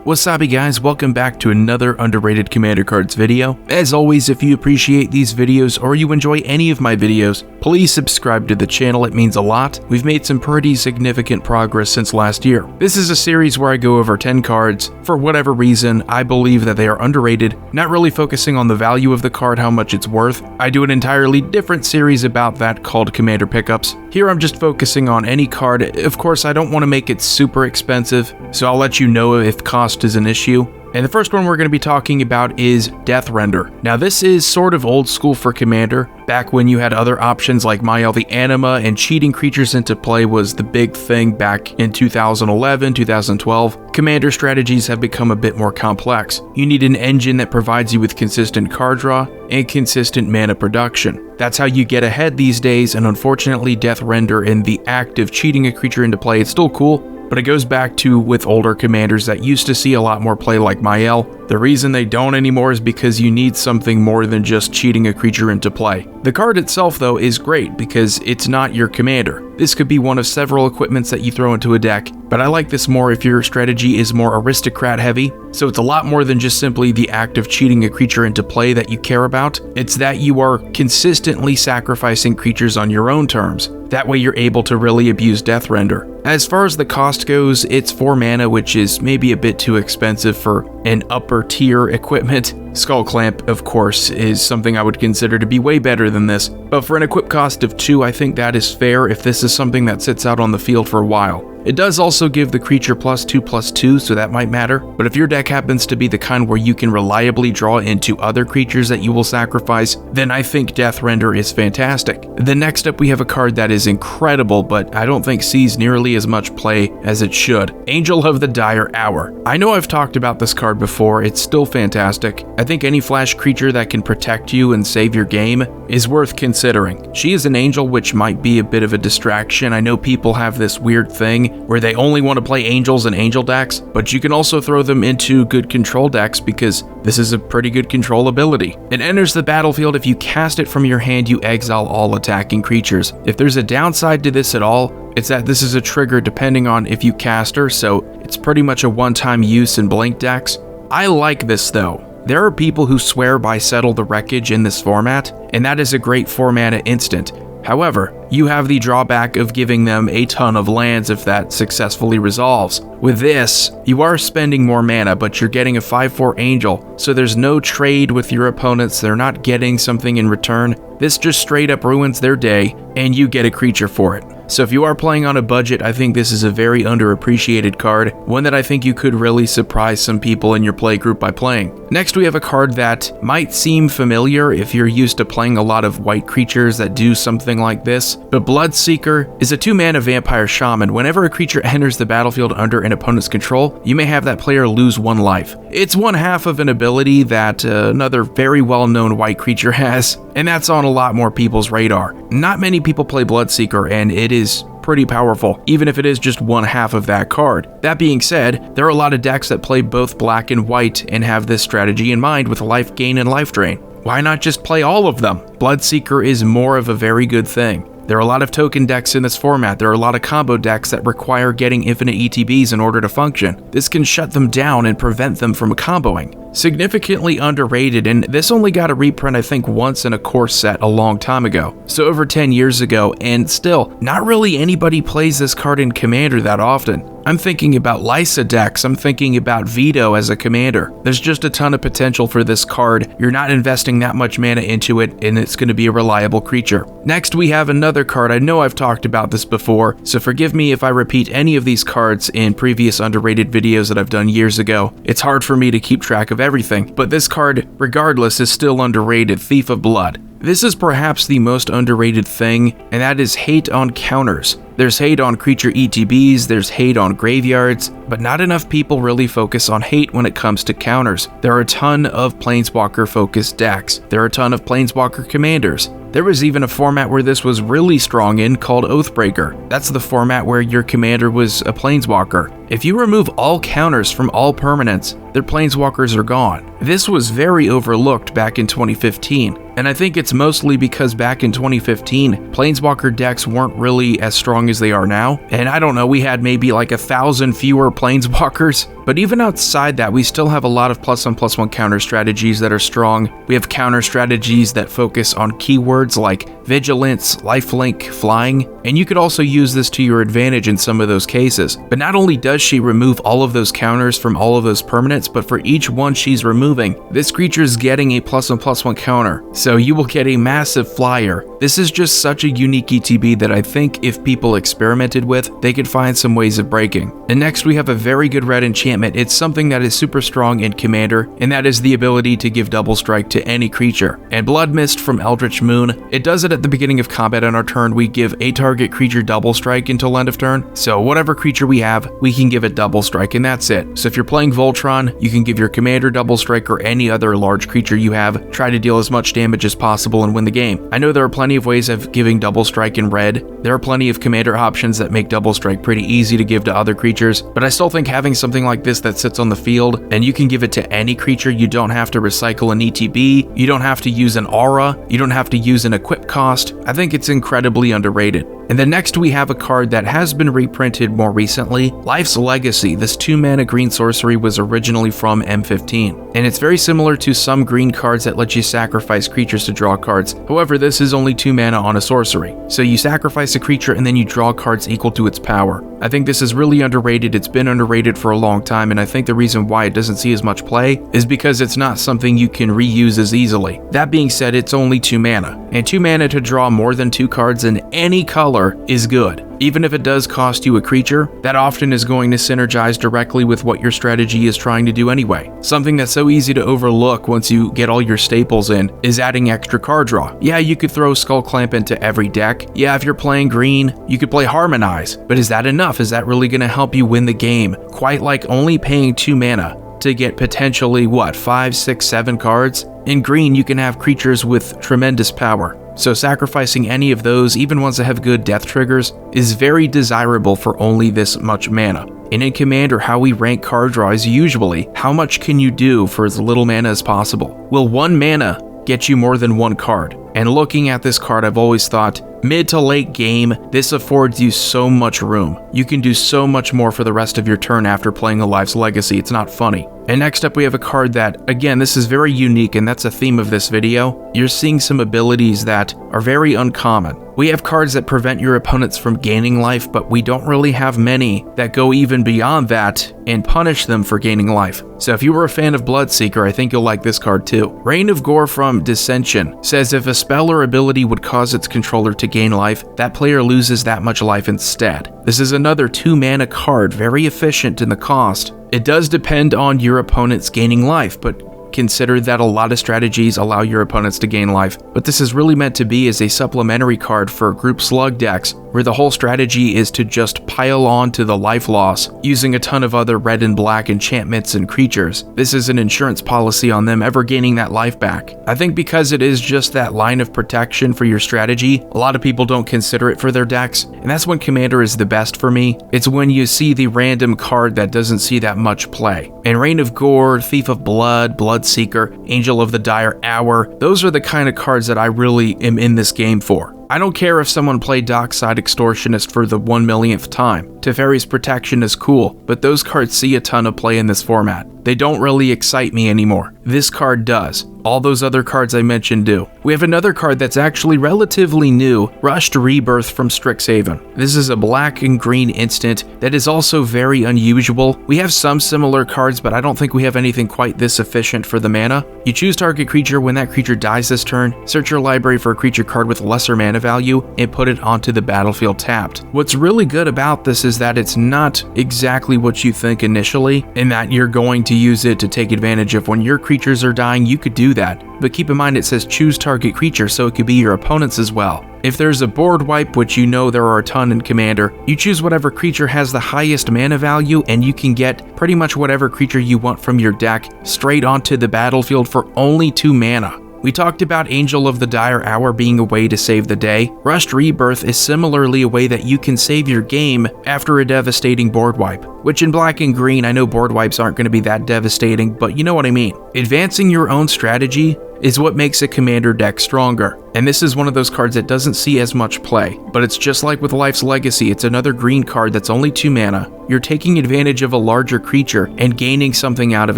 Wasabi guys, welcome back to another underrated Commander Cards video. As always, if you appreciate these videos or you enjoy any of my videos, please subscribe to the channel, it means a lot. We've made some pretty significant progress since last year. This is a series where I go over 10 cards. For whatever reason, I believe that they are underrated, not really focusing on the value of the card, how much it's worth. I do an entirely different series about that called Commander Pickups. Here I'm just focusing on any card. Of course, I don't want to make it super expensive, so I'll let you know if cost is an issue. And the first one we're going to be talking about is Death Render. Now this is sort of old school for Commander. Back when you had other options like Mael the Anima and cheating creatures into play was the big thing back in 2011, 2012. Commander strategies have become a bit more complex. You need an engine that provides you with consistent card draw and consistent mana production. That's how you get ahead these days, and unfortunately Death Render in the act of cheating a creature into play, it's still cool, but it goes back to with older commanders that used to see a lot more play like Mael. The reason they don't anymore is because you need something more than just cheating a creature into play. The card itself though is great because it's not your commander. This could be one of several equipments that you throw into a deck, but I like this more if your strategy is more aristocrat heavy, so it's a lot more than just simply the act of cheating a creature into play that you care about. It's that you are consistently sacrificing creatures on your own terms. That way you're able to really abuse Death Render. As far as the cost goes, it's 4 mana, which is maybe a bit too expensive for an upper tier equipment. Skull Clamp, of course, is something I would consider to be way better than this, but for an equip cost of 2, I think that is fair if this is something that sits out on the field for a while. It does also give the creature +2/+2, so that might matter, but if your deck happens to be the kind where you can reliably draw into other creatures that you will sacrifice, then I think Death Render is fantastic. Then next up we have a card that is incredible, but I don't think sees nearly as much play as it should. Angel of the Dire Hour. I know I've talked about this card before, it's still fantastic. I think any flash creature that can protect you and save your game is worth considering. She is an angel, which might be a bit of a distraction. I know people have this weird thing where they only want to play angels and angel decks, but you can also throw them into good control decks because this is a pretty good control ability. It enters the battlefield. If you cast it from your hand, you exile all attacking creatures. If there's a downside to this at all, it's that this is a trigger depending on if you cast her, so it's pretty much a one-time use in blank decks. I like this though. There are people who swear by Settle the Wreckage in this format, and that is a great 4 mana instant. However, you have the drawback of giving them a ton of lands if that successfully resolves. With this, you are spending more mana, but you're getting a 5/4 angel, so there's no trade with your opponents, they're not getting something in return. This just straight up ruins their day, and you get a creature for it. So if you are playing on a budget, I think this is a very underappreciated card, one that I think you could really surprise some people in your play group by playing. Next we have a card that might seem familiar if you're used to playing a lot of white creatures that do something like this, but Bloodseeker is a 2 mana vampire shaman. Whenever a creature enters the battlefield under an opponent's control, you may have that player lose 1 life. It's 1/2 of an ability that another very well-known white creature has, and that's on a lot more people's radar. Not many people play Bloodseeker, and it is pretty powerful, even if it is just 1/2 of that card. That being said, there are a lot of decks that play both black and white and have this strategy in mind with life gain and life drain. Why not just play all of them? Bloodseeker is more of a very good thing. There are a lot of token decks in this format. There are a lot of combo decks that require getting infinite ETBs in order to function. This can shut them down and prevent them from comboing. Significantly underrated, and this only got a reprint I think once in a core set a long time ago, so over 10 years ago, and still, not really anybody plays this card in Commander that often. I'm thinking about Lysa decks, I'm thinking about Veto as a commander. There's just a ton of potential for this card. You're not investing that much mana into it, and it's going to be a reliable creature. Next we have another card. I know I've talked about this before, so forgive me if I repeat any of these cards in previous underrated videos that I've done years ago. It's hard for me to keep track of everything, but this card, regardless, is still underrated. Thief of Blood. This is perhaps the most underrated thing, and that is hate on counters. There's hate on creature ETBs, there's hate on graveyards, but not enough people really focus on hate when it comes to counters. There are a ton of Planeswalker-focused decks. There are a ton of Planeswalker commanders. There was even a format where this was really strong in called Oathbreaker. That's the format where your commander was a Planeswalker. If you remove all counters from all permanents, their planeswalkers are gone. This was very overlooked back in 2015, and I think it's mostly because back in 2015, planeswalker decks weren't really as strong as they are now, and I don't know, we had maybe like 1,000 fewer planeswalkers, but even outside that, we still have a lot of +1/+1 counter strategies that are strong. We have counter strategies that focus on keywords like vigilance, lifelink, flying, and you could also use this to your advantage in some of those cases. But not only does she remove all of those counters from all of those permanents, but for each one she's removing, this creature is getting a +1/+1 counter. So you will get a massive flyer. This is just such a unique ETB that I think if people experimented with, they could find some ways of breaking. And next we have a very good red enchantment. It's something that is super strong in Commander, and that is the ability to give double strike to any creature. And Blood Mist from Eldritch Moon, it does it at the beginning of combat on our turn. We give a target creature double strike until end of turn. So whatever creature we have, we can give it double strike, and that's it. So if you're playing Voltron, you can give your commander double strike or any other large creature you have, try to deal as much damage as possible and win the game. I know there are plenty of ways of giving double strike in red. There are plenty of commander options that make double strike pretty easy to give to other creatures, but I still think having something like this that sits on the field and you can give it to any creature, you don't have to recycle an ETB, you don't have to use an aura, you don't have to use an equip cost. I think it's incredibly underrated. And then next we have a card that has been reprinted more recently, Life's Legacy. This 2-mana green sorcery was originally from M15, and it's very similar to some green cards that let you sacrifice creatures to draw cards. However, this is only 2 mana on a sorcery. So you sacrifice a creature and then you draw cards equal to its power. I think this is really underrated. It's been underrated for a long time, and I think the reason why it doesn't see as much play is because it's not something you can reuse as easily. That being said, it's only 2 mana, and 2 mana to draw more than 2 cards in any color is good. Even if it does cost you a creature, that often is going to synergize directly with what your strategy is trying to do anyway. Something that's so easy to overlook once you get all your staples in is adding extra card draw. Yeah, you could throw Skull Clamp into every deck. Yeah, if you're playing green, you could play Harmonize, but is that enough? Is that really going to help you win the game? Quite like only paying 2 mana to get potentially, 5, 6, 7 cards? In green, you can have creatures with tremendous power. So sacrificing any of those, even ones that have good death triggers, is very desirable for only this much mana. And in Commander, how we rank card draw is usually, how much can you do for as little mana as possible? Will 1 mana get you more than 1 card? And looking at this card, I've always thought, mid to late game, this affords you so much room. You can do so much more for the rest of your turn after playing a Life's Legacy. It's not funny. And next up we have a card that, again, this is very unique, and that's a theme of this video. You're seeing some abilities that are very uncommon. We have cards that prevent your opponents from gaining life, but we don't really have many that go even beyond that and punish them for gaining life. So if you were a fan of Bloodseeker, I think you'll like this card too. Reign of Gore from Dissension says if a spell or ability would cause its controller to gain life, that player loses that much life instead. This is another 2 mana card, very efficient in the cost. It does depend on your opponent's gaining life, but consider that a lot of strategies allow your opponents to gain life, but this is really meant to be as a supplementary card for group slug decks, where the whole strategy is to just pile on to the life loss, using a ton of other red and black enchantments and creatures. This is an insurance policy on them ever gaining that life back. I think because it is just that line of protection for your strategy, a lot of people don't consider it for their decks, and that's when Commander is the best for me. It's when you see the random card that doesn't see that much play. And Reign of Gore, Thief of Blood, Bloodseeker, Angel of the Dire Hour, those are the kind of cards that I really am in this game for. I don't care if someone played Dockside Extortionist for the 1,000,000th time. Teferi's Protection is cool, but those cards see a ton of play in this format. They don't really excite me anymore. This card does. All those other cards I mentioned do. We have another card that's actually relatively new, Rushed Rebirth from Strixhaven. This is a black and green instant that is also very unusual. We have some similar cards, but I don't think we have anything quite this efficient for the mana. You choose target creature. When that creature dies this turn, search your library for a creature card with lesser mana value and put it onto the battlefield tapped. What's really good about this is that it's not exactly what you think initially, in that you're going to use it to take advantage of when your creatures are dying. You could do that, but keep in mind it says choose target creature, so it could be your opponent's as well. If there's a board wipe, which you know there are a ton in Commander, you choose whatever creature has the highest mana value, and you can get pretty much whatever creature you want from your deck straight onto the battlefield for only 2 mana. We talked about Angel of the Dire Hour being a way to save the day. Rushed Rebirth is similarly a way that you can save your game after a devastating board wipe, which in black and green, I know board wipes aren't going to be that devastating, but you know what I mean. Advancing your own strategy is what makes a commander deck stronger, and this is one of those cards that doesn't see as much play, but it's just like with Life's Legacy, it's another green card that's only 2 mana. You're taking advantage of a larger creature and gaining something out of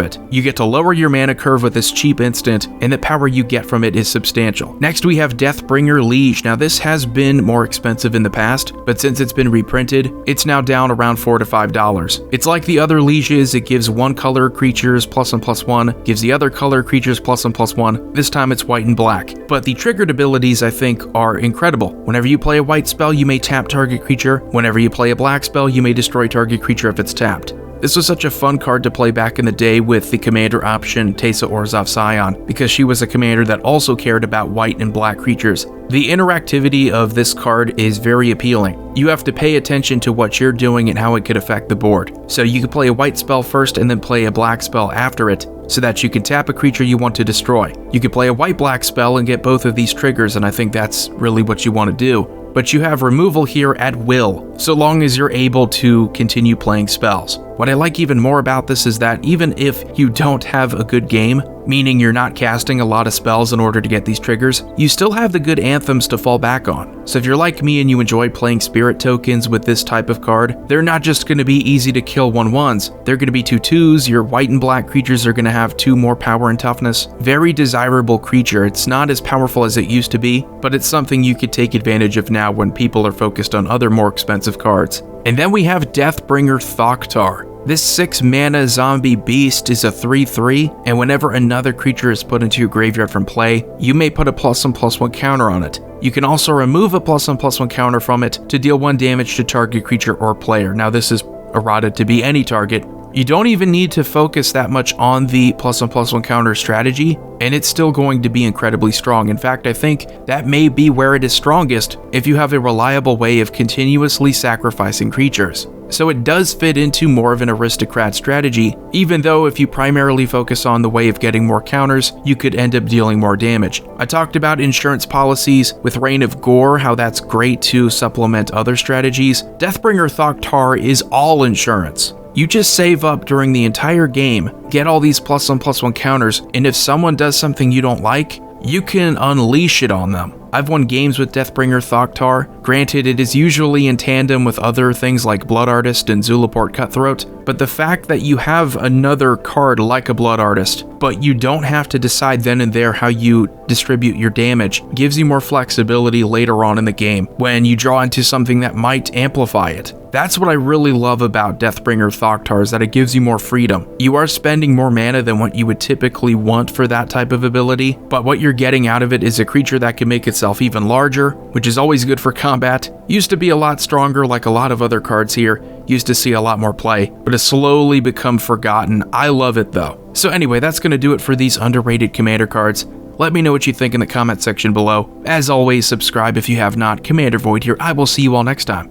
it. You get to lower your mana curve with this cheap instant, and the power you get from it is substantial. Next we have Deathbringer Liege. Now this has been more expensive in the past, but since it's been reprinted, it's now down around $4 to $5. It's like the other lieges, it gives one color creatures +1/+1, gives the other color creatures +1/+1. This time it's white and black. But the triggered abilities I think are incredible. Whenever you play a white spell, you may tap target creature. Whenever you play a black spell, you may destroy target creature if it's tapped. This was such a fun card to play back in the day with the commander option Teysa Orzhov Scion, because she was a commander that also cared about white and black creatures. The interactivity of this card is very appealing. You have to pay attention to what you're doing and how it could affect the board. So you could play a white spell first and then play a black spell after it, so that you can tap a creature you want to destroy. You could play a white-black spell and get both of these triggers, and I think that's really what you want to do. But you have removal here at will, so long as you're able to continue playing spells. What I like even more about this is that even if you don't have a good game, meaning you're not casting a lot of spells in order to get these triggers, you still have the good anthems to fall back on. So if you're like me and you enjoy playing spirit tokens with this type of card, they're not just going to be easy to kill 1/1s, they're going to be 2/2s, your white and black creatures are going to have 2 more power and toughness. Very desirable creature. It's not as powerful as it used to be, but it's something you could take advantage of now when people are focused on other more expensive cards. And then we have Deathbringer Thoktar. This 6 mana zombie beast is a 3/3, and whenever another creature is put into your graveyard from play, you may put a +1/+1 counter on it. You can also remove a +1/+1 counter from it to deal 1 damage to target creature or player. Now this is errata to be any target. You don't even need to focus that much on the +1/+1 counter strategy, and it's still going to be incredibly strong. In fact, I think that may be where it is strongest if you have a reliable way of continuously sacrificing creatures. So it does fit into more of an aristocrat strategy, even though if you primarily focus on the way of getting more counters, you could end up dealing more damage. I talked about insurance policies with Reign of Gore, how that's great to supplement other strategies. Deathbringer Thoktar is all insurance. You just save up during the entire game, get all these +1/+1 counters, and if someone does something you don't like, you can unleash it on them. I've won games with Deathbringer Thoktar. Granted, it is usually in tandem with other things like Blood Artist and Zulaport Cutthroat, but the fact that you have another card like a Blood Artist, but you don't have to decide then and there how you distribute your damage, gives you more flexibility later on in the game when you draw into something that might amplify it. That's what I really love about Deathbringer Thoktar, is that it gives you more freedom. You are spending more mana than what you would typically want for that type of ability, but what you're getting out of it is a creature that can make itself even larger, which is always good for combat. Used to be a lot stronger like a lot of other cards here, used to see a lot more play, but has slowly become forgotten. I love it though. So anyway, that's going to do it for these underrated commander cards. Let me know what you think in the comment section below. As always, subscribe if you have not. Commander Void here. I will see you all next time.